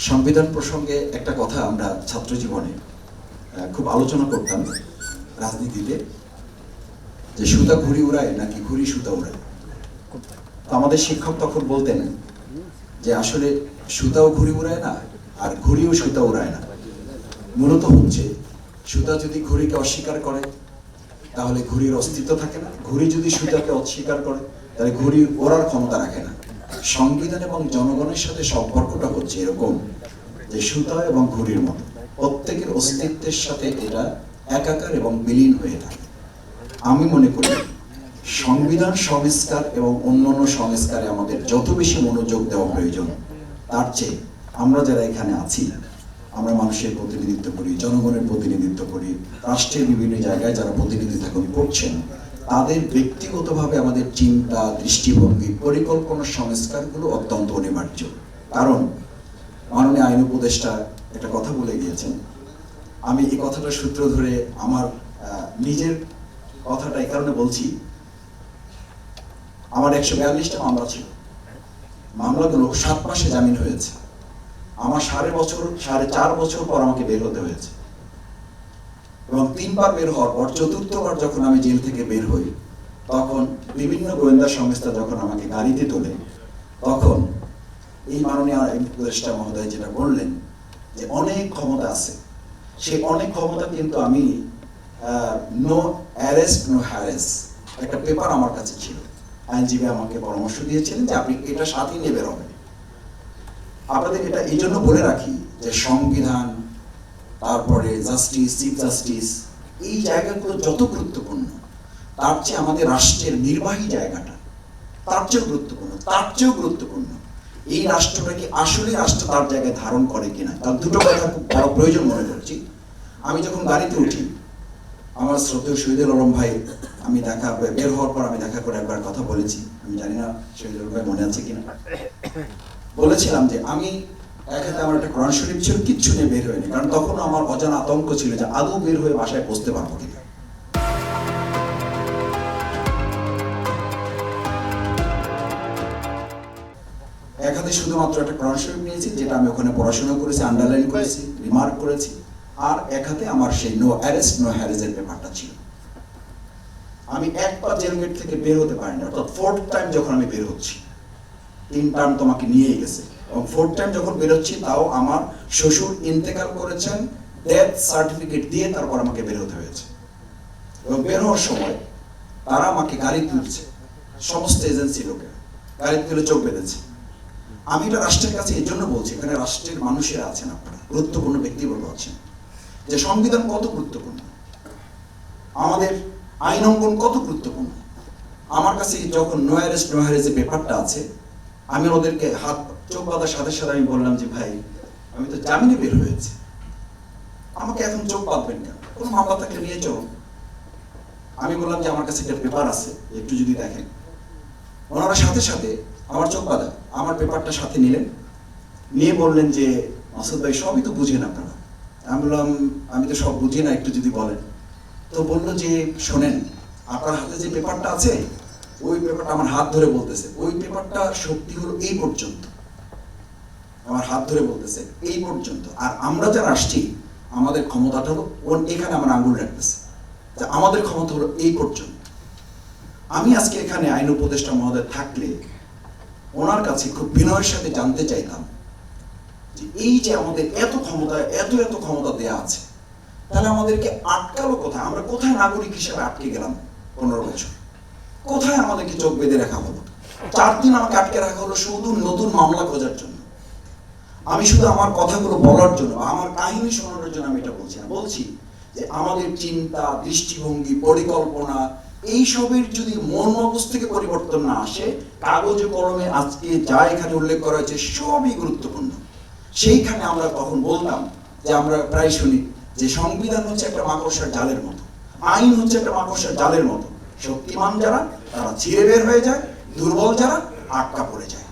সংবিধান প্রসঙ্গে একটা কথা আমরা ছাত্র জীবনে খুব আলোচনা করতাম রাজনীতিতে, যে সুতা ঘুড়ি উড়ায় নাকি ঘুড়ি সুতা উড়ায়। তো আমাদের শিক্ষক তখন বলতেন যে আসলে সুতাও ঘুড়ি উড়ায় না আর ঘুড়িও সুতা উড়ায় না। মূলত হচ্ছে সুতা যদি ঘুড়িকে অস্বীকার করে তাহলে ঘুড়ির অস্তিত্ব থাকে না, ঘুড়ি যদি সুতাকে অস্বীকার করে তাহলে ঘুড়ি ওড়ার ক্ষমতা রাখে না। সংবিধান এবং জনগণের সাথে সম্পর্কটা হচ্ছে এরকম যে সুতা এবং ঘুড়ির মতো প্রত্যেকের অস্তিত্বের সাথে এটা একাকার এবং বিলীন হয়ে থাকে। আমি মনে করি সংবিধান সংস্কার এবং অন্যান্য সংস্কারে আমাদের যত বেশি মনোযোগ দেওয়া প্রয়োজন, তার চেয়ে আমরা যারা এখানে আছি, আমরা মানুষের প্রতিনিধিত্ব করি, জনগণের প্রতিনিধিত্ব করি, রাষ্ট্রের বিভিন্ন জায়গায় যারা প্রতিনিধিত্ব করছেন, তাদের ব্যক্তিগতভাবে আমাদের চিন্তা, দৃষ্টিভঙ্গি, পরিকল্পনা সংস্কারগুলো অত্যন্ত অনিবার্য। কারণ মাননীয় আইন উপদেষ্টা একটা কথা বলে গিয়েছেন, আমি এই কথাটা সূত্র ধরে আমার নিজের কথাটা এই কারণে বলছি, আমার 142টা মামলা ছিল, মামলাগুলো 7 মাসে জামিন হয়েছে। আমার 4.5 বছর পর আমাকে বের হতে হয়েছে এবং 3 বার বের হওয়ার পর 4র্থবার যখন আমি জেল থেকে বের হই, তখন বিভিন্ন গোয়েন্দা সংস্থা যখন আমাকে গাড়িতে তোলে, তখন এই মাননীয় উপদেষ্টা মহোদয় যেটা বললেন যে অনেক ক্ষমতা আছে, সেই অনেক ক্ষমতা কিন্তু আমি নো অ্যারেস্ট নো হ্যারেস একটা পেপার আমার কাছে ছিল। আইনজীবী আমাকে পরামর্শ দিয়েছিলেন যে আপনি এটা সাথে নিয়ে বের হবেন। আপনাদের এটা এই জন্য বলে রাখি যে সংবিধান, তারপরে জাস্টিস, চিফ জাস্টিস, এই জায়গাগুলো যত গুরুত্বপূর্ণ, তার চেয়ে আমাদের রাষ্ট্রের নির্বাহী জায়গাটা তার চেয়েও গুরুত্বপূর্ণ এই রাষ্ট্রটা কি আসলে রাষ্ট্র তার জায়গায় ধারণ করে কিনা। তার দুটো কথা খুব বড় প্রয়োজন মনে করছি। আমি যখন গাড়িতে উঠি, আমার শ্রদ্ধেয় শহীদুল আলম ভাই, আমি বের হওয়ার পর আমি দেখা করে একবার কথা বলেছি, আমি জানি না শহীদুল ভাই মনে আছে কিনা, বলেছিলাম যে আমি এক হাতে আমার একটা কোরআন শরীফ ছিল, কিচ্ছু নিয়ে বের হয়নি, কারণ তখন আমার অজানা আতঙ্ক ছিল যে আদৌ বের হয়ে বাসায় পৌঁছতে পারবো কিনা। এক হাতে শুধুমাত্র একটা কোরআন শরীফ নিয়েছি, যেটা আমি ওখানে পড়াশোনা করেছি, আন্ডারলাইন করেছি, রিমার্ক করেছি, আর এক হাতে আমার সেই নো অ্যারেস্ট নো হ্যারেজের পেপারটা ছিল। আমি একবার জেল গেট থেকে বের হতে পারিনি, অর্থাৎ 4th টাইম যখন আমি বের হচ্ছি, 3 টার্ম তোমাকে নিয়েই গেছে, এবং 4th টাইম যখন বের হচ্ছি, তাও আমার শ্বশুর ইন্তেকাল করেছেন, ডেথ সার্টিফিকেট দিয়ে তারপর আমাকে বের হতে হয়েছে। এবং বের হওয়ার সময় তারা আমাকে গাড়ি তুলছে, সমস্ত এজেন্সি লোকে গাড়ি তুলে চোখ বেঁধেছে। আমি এটা রাষ্ট্রের কাছে এই জন্য বলছি, এখানে রাষ্ট্রের মানুষেরা আছেন, আপনারা গুরুত্বপূর্ণ ব্যক্তিবর্গ আছেন, যে সংবিধান কত গুরুত্বপূর্ণ, আমাদের আইন অঙ্গন কত গুরুত্বপূর্ণ। আমার কাছে যখন নো অ্যারেস্ট নো হ্যারেজের পেপারটা আছে, আমি ওদেরকে হাত চোখ বাঁধার সাথে সাথে আমি বললাম যে ভাই, আমি তো জামিনে বের হয়েছি, আমাকে এখন চোখ বাঁধবেন কেন, কোনো মামলা থাকলে নিয়ে চলুন। আমি বললাম যে আমার কাছে একটা পেপার আছে, একটু যদি দেখেন। ওনারা সাথে সাথে আমার চোখ বাঁধা আমার পেপারটা সাথে নিলেন, নিয়ে বললেন যে মাসুদ ভাই, সবই তো বুঝেন আপনারা। আমি বললাম আমি তো সব বুঝি না, একটু যদি বলেন। তো বললো যে শোনেন, আপনার হাতে যে পেপারটা আছে, ওই পেপারটা, আমার হাত ধরে বলতেছে, ওই পেপারটা সত্যি হলো এই পর্যন্ত, আমার হাত ধরে বলতেছে এই পর্যন্ত, আর আমরা যারা আসছি আমাদের ক্ষমতাটা হলো এখানে, আমার আঙুল রাখতেছে যে আমাদের ক্ষমতা হলো এই পর্যন্ত। আমি আজকে এখানে আইন উপদেষ্টা মহোদয় থাকলে ওনার কাছে খুব বিনয়ের সাথে জানতে চাইতাম যে এই যে আমাদের এত ক্ষমতা দেয়া আছে, তাহলে আমাদেরকে আটকালো কোথায়? আমরা কোথায় নাগরিক হিসেবে আটকে গেলাম 15 বছর? কোথায় আমাদেরকে চোখ বেঁধে রাখা হলো? 4 দিন আমাকে আটকে রাখা হলো শুধু নতুন মামলা খোঁজার জন্য। আমি শুধু আমার কথাগুলো বলার জন্য, আমার কাহিনী শোনানোর জন্য আমি এটা বলছি না। বলছি যে আমাদের চিন্তা, দৃষ্টিভঙ্গি, পরিকল্পনা, এইসবের যদি মন মগজ থেকে পরিবর্তন না আসে, কাগজে কলমে আজকে যা এখানে উল্লেখ করা হয়েছে সবই গুরুত্বপূর্ণ। সেইখানে আমরা তখন বলতাম যে, আমরা প্রায় শুনি যে সংবিধান হচ্ছে একটা মাকড়সার জালের মতো, আইন হচ্ছে একটা মাকড়সার জালের মতো। শক্তিমান যারা, তারা ছিঁড়ে বের হয়ে যায়, দুর্বল যারা আটকা পড়ে যায়।